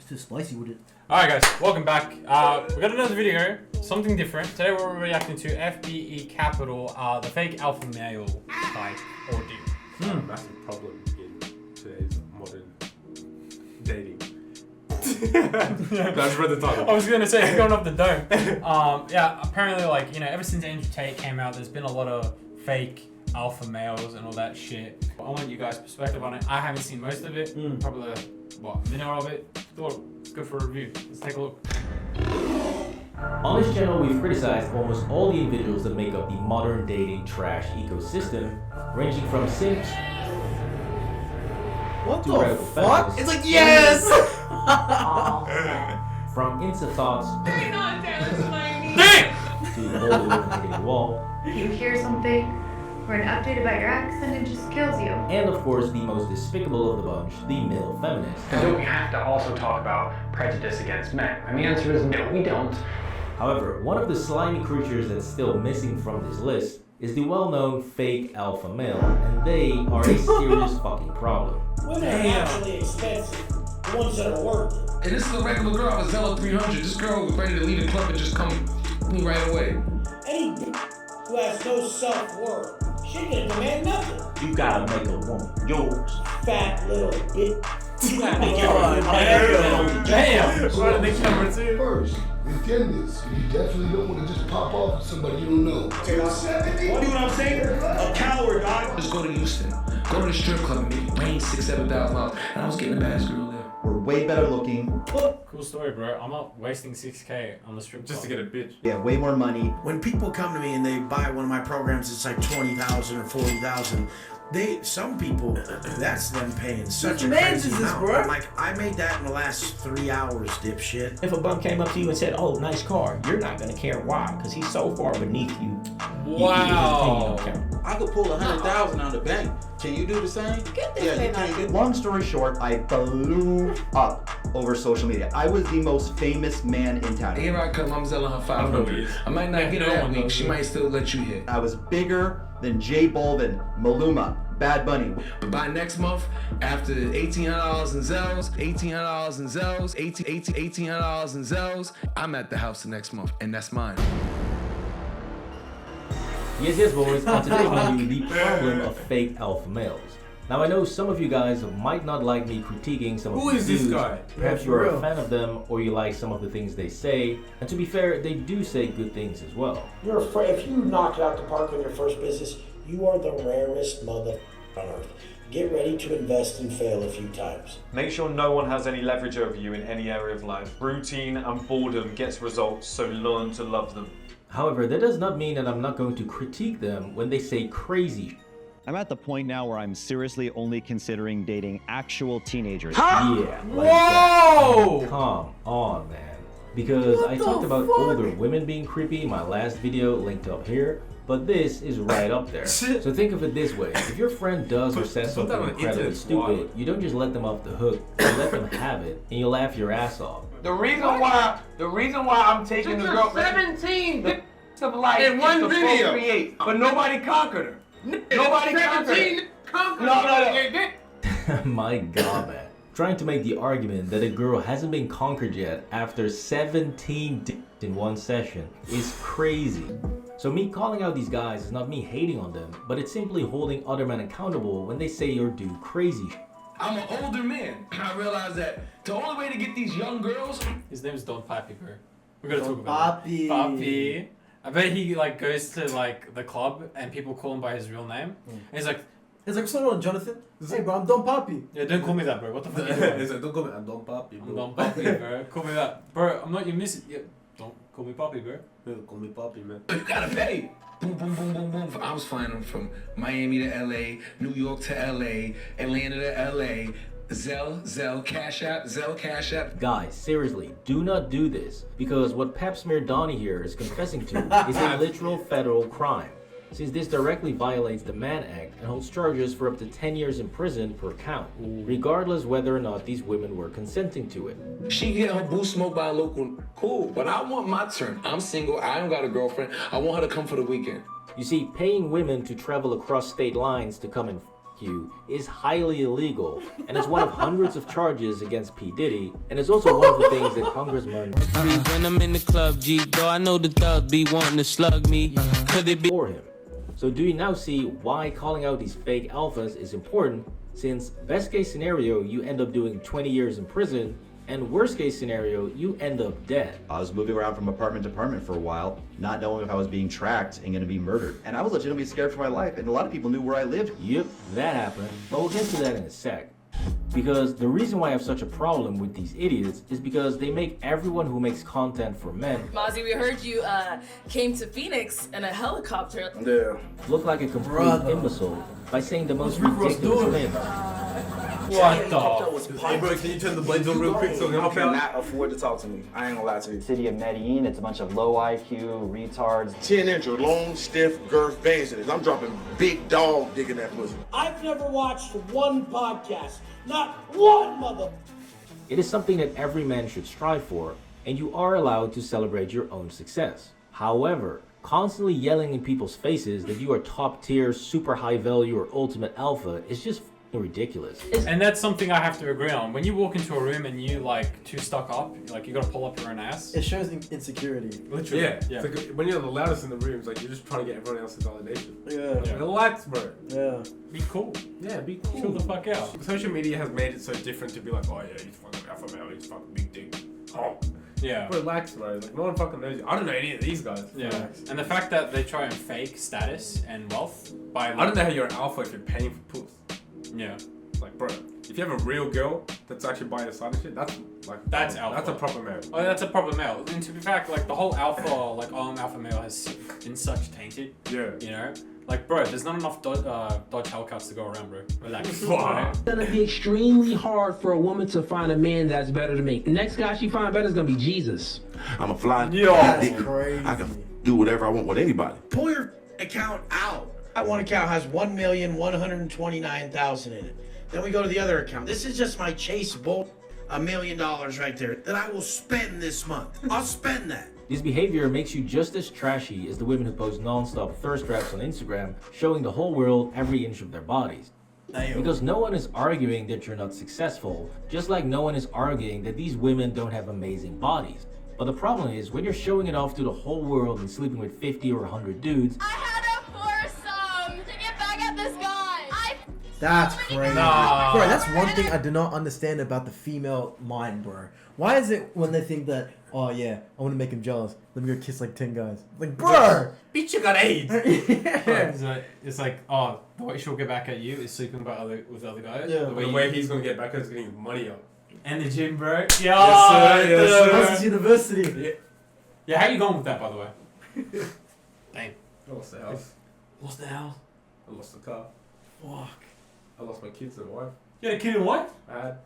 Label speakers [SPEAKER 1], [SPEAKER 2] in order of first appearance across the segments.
[SPEAKER 1] It's too spicy with it.
[SPEAKER 2] Alright guys, welcome back. We got another video, something different. Today we're reacting to FBE Capital, the fake alpha male type ordeal.
[SPEAKER 3] Massive problem in today's modern dating. That's for the title.
[SPEAKER 2] I was gonna say, going off the dome. Yeah, apparently, like, you know, ever since Andrew Tate came out, there's been a lot of fake alpha males and all that shit. I want you guys' perspective on it. I haven't seen most of it, probably a minute of it. Thought let's go for a review. Let's take a look.
[SPEAKER 4] On this channel, we've criticized almost all the individuals that make up the modern dating trash ecosystem, ranging from simps
[SPEAKER 1] What
[SPEAKER 4] to
[SPEAKER 1] the
[SPEAKER 4] radical
[SPEAKER 1] fuck?
[SPEAKER 4] feminists,
[SPEAKER 1] It's like, yes!
[SPEAKER 4] from Insta thoughts to boldly women hitting the wall,
[SPEAKER 5] You hear something or an update about your ex and it just kills you.
[SPEAKER 4] and of course the most despicable of the bunch, the male feminist.
[SPEAKER 6] So we have to also talk about prejudice against men. And the answer is no, we don't.
[SPEAKER 4] However, one of the slimy creatures that's still missing from this list is the well-known fake alpha male, and they are a serious fucking problem.
[SPEAKER 7] Women are naturally expensive. The ones that are worth it.
[SPEAKER 8] And this is a regular girl. I was Zella 300. This girl was ready to leave the club and just come me right away.
[SPEAKER 7] Any who has no self-worth, she can demand nothing.
[SPEAKER 9] You gotta make a woman yours.
[SPEAKER 7] Fat little bitch. You gotta make her
[SPEAKER 2] Damn! Right in the camera too.
[SPEAKER 10] First, intend this. You definitely don't want to just pop off with somebody you don't know.
[SPEAKER 7] You know what I'm saying? A coward, dog.
[SPEAKER 8] Just go to Houston. Go to the strip club and maybe range $6,000, $7,000. And I was getting a bass girl there.
[SPEAKER 9] We're way better looking.
[SPEAKER 2] Cool story, bro. I'm not wasting 6K on the strip
[SPEAKER 3] Just to
[SPEAKER 2] club.
[SPEAKER 3] get a bitch.
[SPEAKER 9] We have way more money.
[SPEAKER 11] When people come to me and they buy one of my programs, it's like 20,000 or 40,000. Some people, that's them paying such a crazy amount.
[SPEAKER 1] bro?
[SPEAKER 11] I'm like, I made that in the last 3 hours, dipshit.
[SPEAKER 12] If a bum came up to you and said, "Oh, nice car," you're not gonna care why, because he's so far beneath you.
[SPEAKER 2] Wow.
[SPEAKER 13] I could pull 100,000 out of the bank. Can you do the same? Yeah, you can't do.
[SPEAKER 9] Long story short, I blew up over social media. I was the most famous man in town.
[SPEAKER 8] Here I come. I'm selling her 500. I might not get her that week. She might still let you hit.
[SPEAKER 9] I was bigger than J Balvin, Maluma, Bad Bunny.
[SPEAKER 8] But by next month, after $1,800 in Zells, $1,800 in Zells, $1,800 in Zells, I'm at the house the next month, and that's mine.
[SPEAKER 4] Yes, boys, on today's video, the problem of fake alpha males. Now, I know some of you guys might not like me critiquing some of
[SPEAKER 3] Who
[SPEAKER 4] these
[SPEAKER 3] is this
[SPEAKER 4] dudes.
[SPEAKER 3] guy?
[SPEAKER 4] Perhaps
[SPEAKER 1] Yeah,
[SPEAKER 4] you're
[SPEAKER 1] for
[SPEAKER 4] a
[SPEAKER 1] real.
[SPEAKER 4] fan of them, or you like some of the things they say. And to be fair, they do say good things as well.
[SPEAKER 7] You're afraid if you knock it out the park in your first business, you are the rarest mother on earth. Get ready to invest and fail a few times.
[SPEAKER 14] Make sure no one has any leverage over you in any area of life. Routine and boredom gets results, so learn to love them.
[SPEAKER 4] However, that does not mean that I'm not going to critique them when they say crazy.
[SPEAKER 9] I'm at the point now where I'm seriously only considering dating actual teenagers.
[SPEAKER 4] Yeah, like
[SPEAKER 2] Whoa!
[SPEAKER 4] that. Come on, man. Because I talked about older women being creepy in my last video, linked up here, but this is right up there. So think of it this way. If your friend does or says
[SPEAKER 3] Put that
[SPEAKER 4] something
[SPEAKER 3] on
[SPEAKER 4] incredibly
[SPEAKER 3] internet,
[SPEAKER 4] stupid, you don't just let them off the hook, you let them have it, and you laugh your ass off.
[SPEAKER 13] The reason why I'm taking the girl 17 of life in one video, but nobody conquered her. Nobody conquered her. No.
[SPEAKER 4] My god, man. Trying to make the argument that a girl hasn't been conquered yet after 17 dicks in one session is crazy. So me calling out these guys is not me hating on them, but it's simply holding other men accountable when they say or do crazy shit.
[SPEAKER 8] I'm an older man. I realize that the only way to get these young girls.
[SPEAKER 2] His name is Don Papi, bro. We're gonna talk about
[SPEAKER 1] Papi.
[SPEAKER 2] Papi. I bet he like goes to like the club and people call him by his real name. And he's like,
[SPEAKER 1] It's like, what's going on, Jonathan? Hey, bro, I'm Don Papi.
[SPEAKER 2] yeah, don't call me that, bro. What the fuck? Are you doing?
[SPEAKER 3] He's like, don't call me. I'm Don Papi,
[SPEAKER 2] I'm
[SPEAKER 3] bro.
[SPEAKER 2] Don Papi, bro. Call me that, bro. I'm not your missus. Yeah, don't call me Papi, bro.
[SPEAKER 3] Yeah, call me Papi, man.
[SPEAKER 8] You gotta pay. Boom, boom, boom, boom, boom. I was flying them from Miami to LA, New York to LA, Atlanta to LA. Zell, Cash App.
[SPEAKER 4] Guys, seriously, do not do this, because what Pap Smear Donnie here is confessing to is a literal federal crime, since this directly violates the Mann Act and holds charges for up to 10 years in prison per count, regardless whether or not these women were consenting to it.
[SPEAKER 8] She get her boo smoked by a local. Cool, but I want my turn. I'm single. I don't got a girlfriend. I want her to come for the weekend.
[SPEAKER 4] You see, paying women to travel across state lines to come and IQ is highly illegal, and is one of hundreds of charges against P. Diddy, and is also one of the things that Congressman
[SPEAKER 15] When I'm in the club, G, though I know the thugs be wanting to slug me. Could it be
[SPEAKER 4] for him. So do you now see why calling out these fake alphas is important, since best case scenario, you end up doing 20 years in prison, and worst case scenario, you end up dead.
[SPEAKER 9] I was moving around from apartment to apartment for a while, not knowing if I was being tracked and gonna be murdered. And I was legitimately scared for my life, and a lot of people knew where I lived.
[SPEAKER 4] Yep, that happened, but we'll get to that in a sec. Because the reason why I have such a problem with these idiots is because they make everyone who makes content for men
[SPEAKER 16] Mozzie, we heard you came to Phoenix in a helicopter.
[SPEAKER 4] Yeah. Look like a complete imbecile by saying the most ridiculous things.
[SPEAKER 3] What the? Hey bro, can you turn the blades on real quick so I can help out?
[SPEAKER 13] Cannot afford to talk to me. I ain't gonna lie to you.
[SPEAKER 17] City of Medellin, it's a bunch of low IQ retards.
[SPEAKER 18] 10-inch of long, stiff girth veins in it. I'm dropping big dog digging that pussy.
[SPEAKER 7] I've never watched one podcast, not one mother.
[SPEAKER 4] It is something that every man should strive for, and you are allowed to celebrate your own success. However, constantly yelling in people's faces that you are top tier, super high value, or ultimate alpha is just ridiculous.
[SPEAKER 2] And that's something I have to agree on. When you walk into a room and you like too stuck up, like you gotta pull up your own ass.
[SPEAKER 1] It shows insecurity.
[SPEAKER 3] Literally. Yeah. It's like when you're the loudest in the room, it's like you're just trying to get everyone else's validation. Yeah. Relax, bro.
[SPEAKER 1] Yeah.
[SPEAKER 2] Be cool.
[SPEAKER 3] Yeah, be cool.
[SPEAKER 2] Chill the fuck out.
[SPEAKER 3] Social media has made it so different to be like, oh yeah, he's fucking alpha male, he's fucking big dick. Oh.
[SPEAKER 2] Yeah.
[SPEAKER 3] Relax, bro. Like, no one fucking knows you. I don't know any of these guys.
[SPEAKER 2] Yeah. And the fact that they try and fake status and wealth by
[SPEAKER 3] I don't know how you're an alpha if you're paying for puss.
[SPEAKER 2] Yeah.
[SPEAKER 3] Like, bro, if you have a real girl that's actually by your side and shit, that's
[SPEAKER 2] alpha.
[SPEAKER 3] That's a proper male.
[SPEAKER 2] Oh, that's a proper male. And to be fact, like the whole alpha, like I'm alpha male has been such tainted.
[SPEAKER 3] Yeah.
[SPEAKER 2] You know, like bro, there's not enough Dodge Hellcats to go around, bro. Relax.
[SPEAKER 12] It's gonna be extremely hard for a woman to find a man that's better than me. The next guy she find better is gonna be Jesus.
[SPEAKER 18] I'm a fly.
[SPEAKER 1] That's crazy.
[SPEAKER 18] I can do whatever I want with anybody.
[SPEAKER 11] Pull your account out. That one account has 1,129,000 in it. Then we go to the other account. This is just my Chase Bull, $1 million right there that I will spend this month. I'll spend that.
[SPEAKER 4] This behavior makes you just as trashy as the women who post non-stop thirst traps on Instagram, showing the whole world every inch of their bodies. Because no one is arguing that you're not successful, just like no one is arguing that these women don't have amazing bodies. But the problem is, when you're showing it off to the whole world and sleeping with 50 or 100 dudes,
[SPEAKER 16] I had a foursome to get back at this guy.
[SPEAKER 1] That's crazy.
[SPEAKER 2] Nah.
[SPEAKER 1] Bro, that's one thing I do not understand about the female mind, bro. Why is it when they think that, oh yeah, I want to make him jealous, let me go kiss like 10 guys. Like, bro!
[SPEAKER 3] Bitch, you got AIDS!
[SPEAKER 2] It's like, oh, the way she'll get back at you is sleeping with other guys.
[SPEAKER 1] Yeah.
[SPEAKER 3] The way he's gonna get back at is getting his money up.
[SPEAKER 2] And the gym, bro.
[SPEAKER 3] Yes, sir. Yes, sir.
[SPEAKER 1] Versus university.
[SPEAKER 2] Yeah, how you going with that, by the way? Damn.
[SPEAKER 3] I lost the house.
[SPEAKER 2] Lost the house?
[SPEAKER 3] I lost the car.
[SPEAKER 1] Fuck.
[SPEAKER 3] I lost my kids and wife.
[SPEAKER 2] You had a kid and wife?
[SPEAKER 3] I had.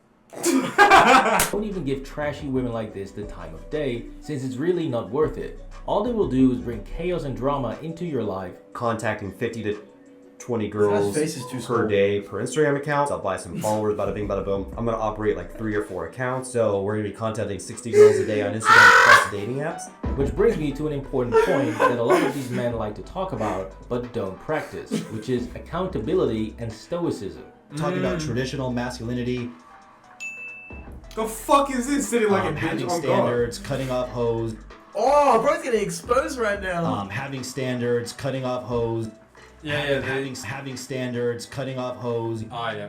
[SPEAKER 4] don't even give trashy women like this the time of day, since it's really not worth it. All they will do is bring chaos and drama into your life.
[SPEAKER 17] Contacting 50 to 20 girls per day per Instagram account. I'll buy some followers, bada bing, bada boom. I'm gonna operate like 3 or 4 accounts, so we're gonna be contacting 60 girls a day on Instagram plus dating apps.
[SPEAKER 4] Which brings me to an important point that a lot of these men like to talk about, but don't practice, which is accountability and stoicism.
[SPEAKER 9] Talking about traditional masculinity.
[SPEAKER 3] The fuck is this sitting like a bitch
[SPEAKER 9] having
[SPEAKER 3] on
[SPEAKER 9] standards, cutting off hoes.
[SPEAKER 1] Oh, bro's getting exposed right now.
[SPEAKER 9] Having standards, cutting off hoes.
[SPEAKER 2] Yeah,
[SPEAKER 9] having standards, cutting off hoes.
[SPEAKER 2] Oh, yeah.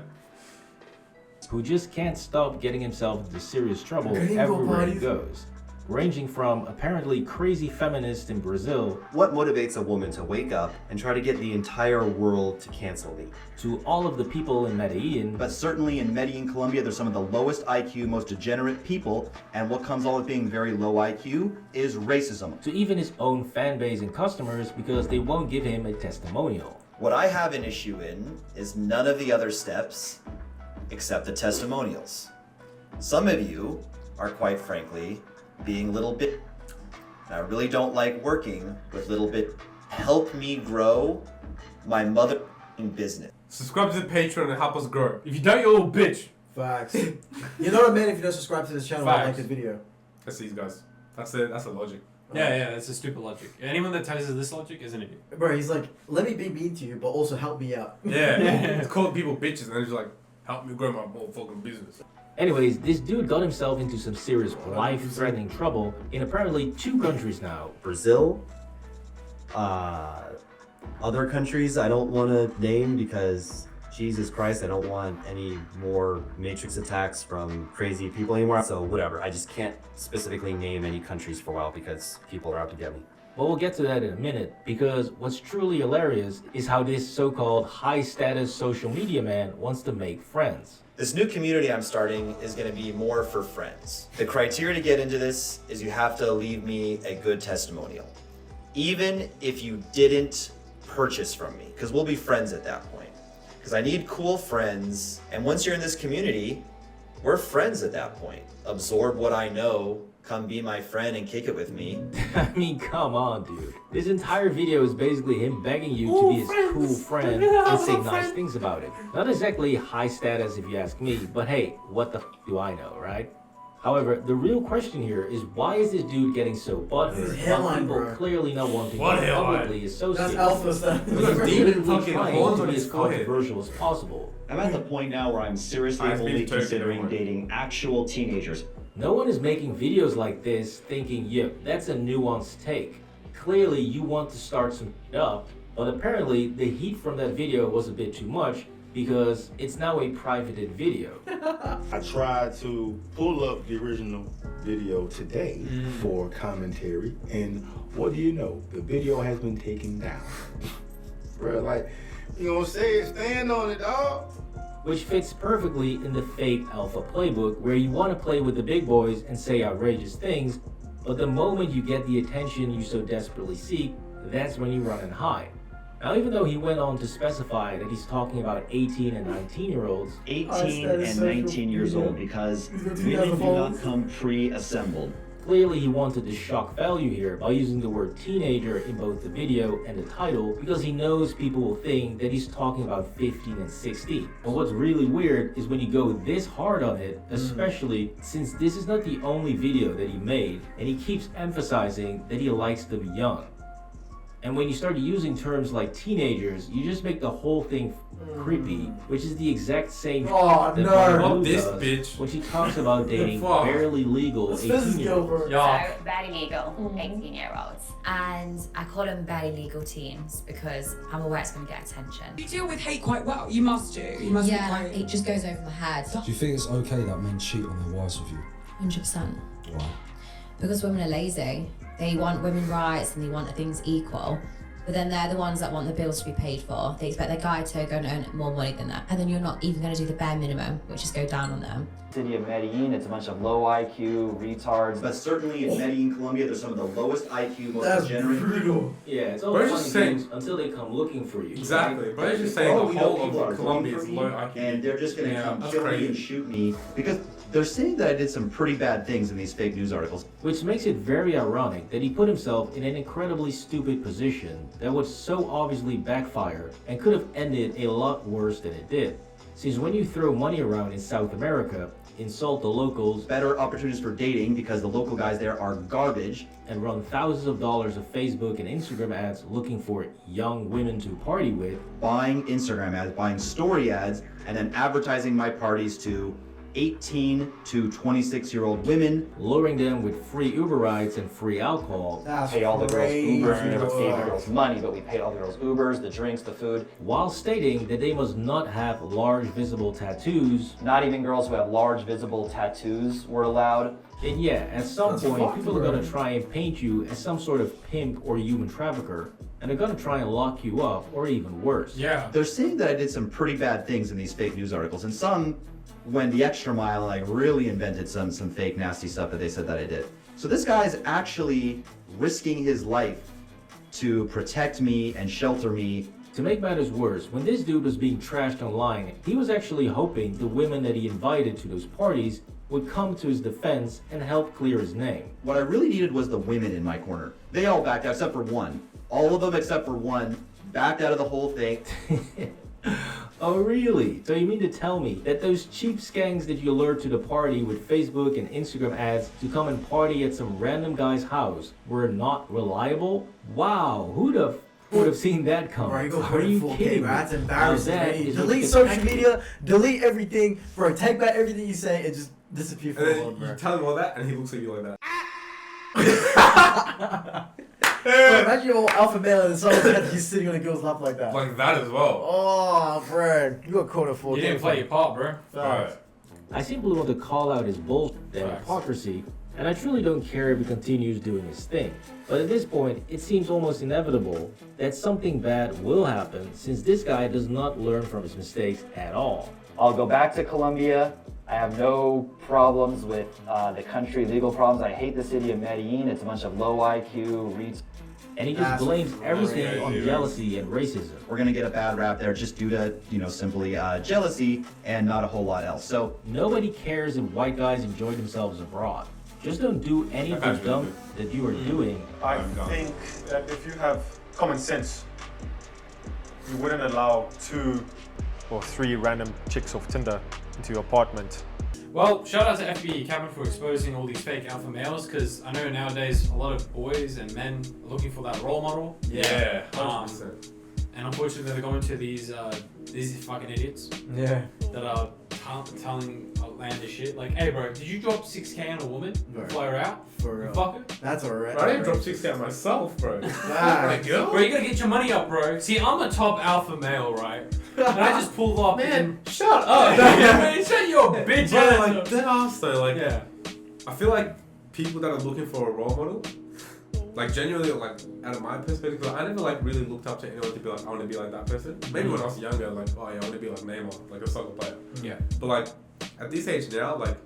[SPEAKER 4] Who just can't stop getting himself into serious trouble everywhere he goes. Ranging from apparently crazy feminists in Brazil.
[SPEAKER 17] What motivates a woman to wake up and try to get the entire world to cancel me?
[SPEAKER 4] To all of the people in Medellin.
[SPEAKER 9] But certainly in Medellin, Colombia, there's some of the lowest IQ, most degenerate people, and what comes all with being very low IQ is racism.
[SPEAKER 4] To even his own fan base and customers because they won't give him a testimonial.
[SPEAKER 17] What I have an issue in is none of the other steps except the testimonials. Some of you are quite frankly being little bit. I really don't like working with little bit. Help me grow my mother business.
[SPEAKER 3] Subscribe to the Patreon and help us grow. If you don't, you're a little bitch.
[SPEAKER 1] Facts. You're not a man if you don't subscribe to this channel and like the video.
[SPEAKER 3] That's these guys. That's the logic.
[SPEAKER 2] Yeah, that's a stupid logic. Anyone that tells you this logic is an idiot.
[SPEAKER 1] Bro, he's like, let me be mean to you, but also help me out.
[SPEAKER 3] Yeah, it's calling people bitches and they're just like, help me grow my motherfucking business.
[SPEAKER 4] Anyways, this dude got himself into some serious life-threatening trouble in apparently 2 countries now.
[SPEAKER 19] Brazil, other countries I don't want to name because Jesus Christ, I don't want any more Matrix attacks from crazy people anymore. So whatever, I just can't specifically name any countries for a while because people are out to get me.
[SPEAKER 4] But we'll get to that in a minute, because what's truly hilarious is how this so-called high-status social media man wants to make friends.
[SPEAKER 17] This new community I'm starting is going to be more for friends. The criteria to get into this is you have to leave me a good testimonial. Even if you didn't purchase from me, because we'll be friends at that point. Because I need cool friends, and once you're in this community, we're friends at that point. Absorb what I know, come be my friend and kick it with me.
[SPEAKER 4] I mean, come on, dude. This entire video is basically him begging you to be his cool friend and say nice things about it. Not exactly high status if you ask me, but hey, what the f do I know, right? However, the real question here is, why is this dude getting so butthurt while people clearly not wanting to publicly associate?
[SPEAKER 1] That's alpha stuff.
[SPEAKER 4] He's trying to be as controversial as possible.
[SPEAKER 20] I'm at the point now where I'm seriously only considering dating actual teenagers.
[SPEAKER 4] No one is making videos like this thinking, yep, that's a nuanced take. Clearly you want to start some up, but apparently the heat from that video was a bit too much because it's now a privated video.
[SPEAKER 10] I tried to pull up the original video today for commentary, and what do you know? The video has been taken down. Bro, like, you gonna say it, stand on it, dog?
[SPEAKER 4] Which fits perfectly in the fake alpha playbook where you want to play with the big boys and say outrageous things, but the moment you get the attention you so desperately seek, that's when you run and hide. Now, even though he went on to specify that he's talking about 18 and 19-year-olds.
[SPEAKER 20] 18 and 19 years old, because women do not come pre-assembled.
[SPEAKER 4] Clearly, he wanted to shock value here by using the word teenager in both the video and the title because he knows people will think that he's talking about 15 and 16. But what's really weird is when you go this hard on it, especially since this is not the only video that he made, and he keeps emphasizing that he likes them young. And when you start using terms like teenagers, you just make the whole thing creepy, which is the exact same that Blue does when she talks about dating barely legal 18-year-olds.
[SPEAKER 21] So, barely legal 18-year-olds. And I call them barely legal teens because I'm aware it's going to get attention.
[SPEAKER 22] You deal with hate quite well. You must do. You must be quite...
[SPEAKER 21] it just goes over my head.
[SPEAKER 23] Do you think it's okay that men cheat on their wives with you?
[SPEAKER 21] 100%.
[SPEAKER 23] Why?
[SPEAKER 21] Because women are lazy. They want women's rights and they want things equal. But then they're the ones that want the bills to be paid for. They expect their guy to go and earn more money than that. And then you're not even going to do the bare minimum, which is go down on them.
[SPEAKER 17] City of Medellin, it's a bunch of low IQ retards. But certainly in Medellin, Colombia, there's some of the lowest IQ, most degenerate.
[SPEAKER 1] Brutal.
[SPEAKER 4] Yeah, it's all funny things until they come looking for you.
[SPEAKER 3] Exactly. But it's just saying the whole of Colombia is low IQ.
[SPEAKER 9] And they're just going to come kill me and shoot me because they're saying that I did some pretty bad things in these fake news articles.
[SPEAKER 4] Which makes it very ironic that he put himself in an incredibly stupid position that would so obviously backfire and could have ended a lot worse than it did. Since when you throw money around in South America, insult the locals,
[SPEAKER 9] better opportunities for dating because the local guys there are garbage,
[SPEAKER 4] and run thousands of dollars of Facebook and Instagram ads looking for young women to party with,
[SPEAKER 9] buying Instagram ads, buying story ads, and then advertising my parties to 18 to 26-year-old women,
[SPEAKER 4] luring them with free Uber rides and free alcohol.
[SPEAKER 17] Pay all the girls Ubers. We never paid the girls money, but we paid all the girls Ubers, the drinks, the food.
[SPEAKER 4] While stating that they must not have large visible tattoos.
[SPEAKER 17] Not even girls who have large visible tattoos were allowed.
[SPEAKER 4] And yeah, at some point, people are gonna try and paint you as some sort of pimp or human trafficker, and they're gonna try and lock you up, or even worse.
[SPEAKER 3] Yeah.
[SPEAKER 9] They're saying that I did some pretty bad things in these fake news articles, and some went the extra mile and like really invented some fake nasty stuff that they said that I did. So this guy's actually risking his life to protect me and shelter me.
[SPEAKER 4] To make matters worse, when this dude was being trashed online, he was actually hoping the women that he invited to those parties would come to his defense and help clear his name.
[SPEAKER 9] What I really needed was the women in my corner. They all backed out except for one. All of them except for one backed out of the whole thing.
[SPEAKER 4] Oh really? So you mean to tell me that those cheap skanks that you lured to the party with Facebook and Instagram ads to come and party at some random guy's house were not reliable? Wow, who the would have seen that coming?
[SPEAKER 1] Bro, you go
[SPEAKER 4] Are you
[SPEAKER 1] 4K,
[SPEAKER 4] kidding
[SPEAKER 1] bro.
[SPEAKER 4] me?
[SPEAKER 1] That's embarrassing.
[SPEAKER 4] Now that
[SPEAKER 1] Man.
[SPEAKER 4] is
[SPEAKER 1] Delete
[SPEAKER 4] what
[SPEAKER 1] social media, delete everything, bro. Take back everything you say and just disappear from
[SPEAKER 3] And
[SPEAKER 1] the
[SPEAKER 3] then
[SPEAKER 1] world, bro.
[SPEAKER 3] you tell him all that, and he looks at you like that.
[SPEAKER 1] Bro, imagine you're all alpha male and someone's he's sitting on a girl's lap like that.
[SPEAKER 3] Like that as well.
[SPEAKER 1] Oh, bro. You got caught at 4K.
[SPEAKER 2] You didn't play your part, bro.
[SPEAKER 1] Right.
[SPEAKER 4] I simply want to call out his bullshit and hypocrisy, and I truly don't care if he continues doing his thing. But at this point, it seems almost inevitable that something bad will happen since this guy does not learn from his mistakes at all.
[SPEAKER 5] I'll go back to Colombia. I have no problems with the country, legal problems. I hate the city of Medellin. It's a bunch of low IQ, reads.
[SPEAKER 4] And he just blames everything on jealousy and racism.
[SPEAKER 9] We're gonna get a bad rap there just due to, simply jealousy and not a whole lot else. So
[SPEAKER 4] nobody cares if white guys enjoy themselves abroad. Just don't do anything dumb that you are doing.
[SPEAKER 6] I think that if you have common sense, you wouldn't allow 2 or 3 random chicks off Tinder into your apartment.
[SPEAKER 2] Well, shout out to FBE Capital for exposing all these fake alpha males, because I know nowadays a lot of boys and men are looking for that role model.
[SPEAKER 3] Yeah, 100%.
[SPEAKER 2] And unfortunately, they're going to these fucking idiots.
[SPEAKER 1] Yeah.
[SPEAKER 2] That are telling outlandish shit. Like, hey, bro, did you drop 6K on a woman? Fly her out?
[SPEAKER 1] For real.
[SPEAKER 2] Fuck her?
[SPEAKER 1] That's alright.
[SPEAKER 3] I didn't drop 6K on myself, bro.
[SPEAKER 1] Like,
[SPEAKER 2] Bro, you gotta get your money up, bro. See, I'm a top alpha male, right? And I just pulled up.
[SPEAKER 3] Man,
[SPEAKER 2] and...
[SPEAKER 3] shut up.
[SPEAKER 2] Man, shut your bitch
[SPEAKER 3] Bro,
[SPEAKER 2] ass
[SPEAKER 3] like,
[SPEAKER 2] up.
[SPEAKER 3] dead ass though, like,
[SPEAKER 2] Yeah.
[SPEAKER 3] I feel like people that are looking for a role model, like genuinely, like, out of my perspective, like, I never like really looked up to anyone to be like, I want to be like that person. Maybe when I was younger, like, oh yeah, I want to be like Neymar, like a soccer player.
[SPEAKER 2] Yeah.
[SPEAKER 3] But like, at this age now, like,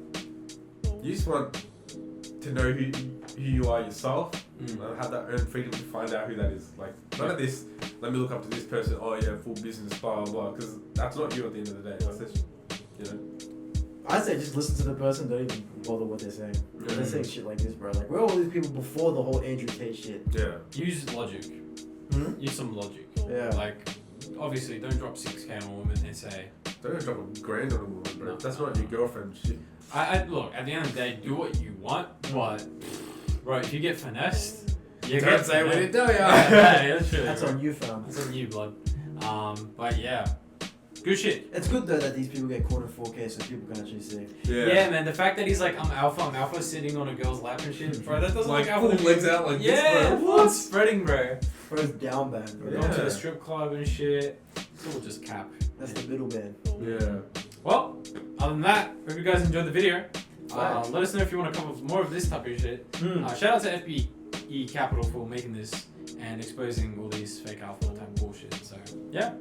[SPEAKER 3] you just want to know who you are yourself, and have that own freedom to find out who that is. Like, none of this, let me look up to this person, oh yeah, full business, blah, blah, blah, because that's not you at the end of the day. That's just,
[SPEAKER 1] I say just listen to the person, don't even bother what they're saying. They're saying shit like this, bro. Like, where are all these people before the whole Andrew Tate shit?
[SPEAKER 3] Yeah.
[SPEAKER 2] Use logic. Use some logic.
[SPEAKER 1] Yeah.
[SPEAKER 2] Like, obviously, don't drop 6K on a woman and say...
[SPEAKER 3] Don't drop $1,000 on a woman, bro. That's not your girlfriend shit.
[SPEAKER 2] I look, at the end of the day, do what you want, but... Bro, if you get finessed... You
[SPEAKER 3] Don't
[SPEAKER 2] get
[SPEAKER 3] say what
[SPEAKER 2] finessed.
[SPEAKER 3] you do,
[SPEAKER 2] Yeah, literally,
[SPEAKER 1] That's
[SPEAKER 2] bro.
[SPEAKER 1] on you, fam.
[SPEAKER 2] That's on you, blood. But yeah. Good shit.
[SPEAKER 1] It's good though that these people get caught in 4K so people can actually see.
[SPEAKER 2] Yeah, man, the fact that he's like, I'm alpha sitting on a girl's lap and shit, bro, that doesn't
[SPEAKER 3] Like,
[SPEAKER 2] look alpha.
[SPEAKER 3] full legs out like this,
[SPEAKER 2] yeah,
[SPEAKER 3] bro.
[SPEAKER 2] full spreading, bro.
[SPEAKER 1] Bro's down bad, bro.
[SPEAKER 2] Going to the strip club and shit. It's all just cap.
[SPEAKER 1] That's the middleman.
[SPEAKER 3] Yeah.
[SPEAKER 2] Well, other than that, hope you guys enjoyed the video. Let us know if you want to cover more of this type of shit. Shout out to FBE Capital for making this and exposing all these fake alpha type bullshit. So, yeah.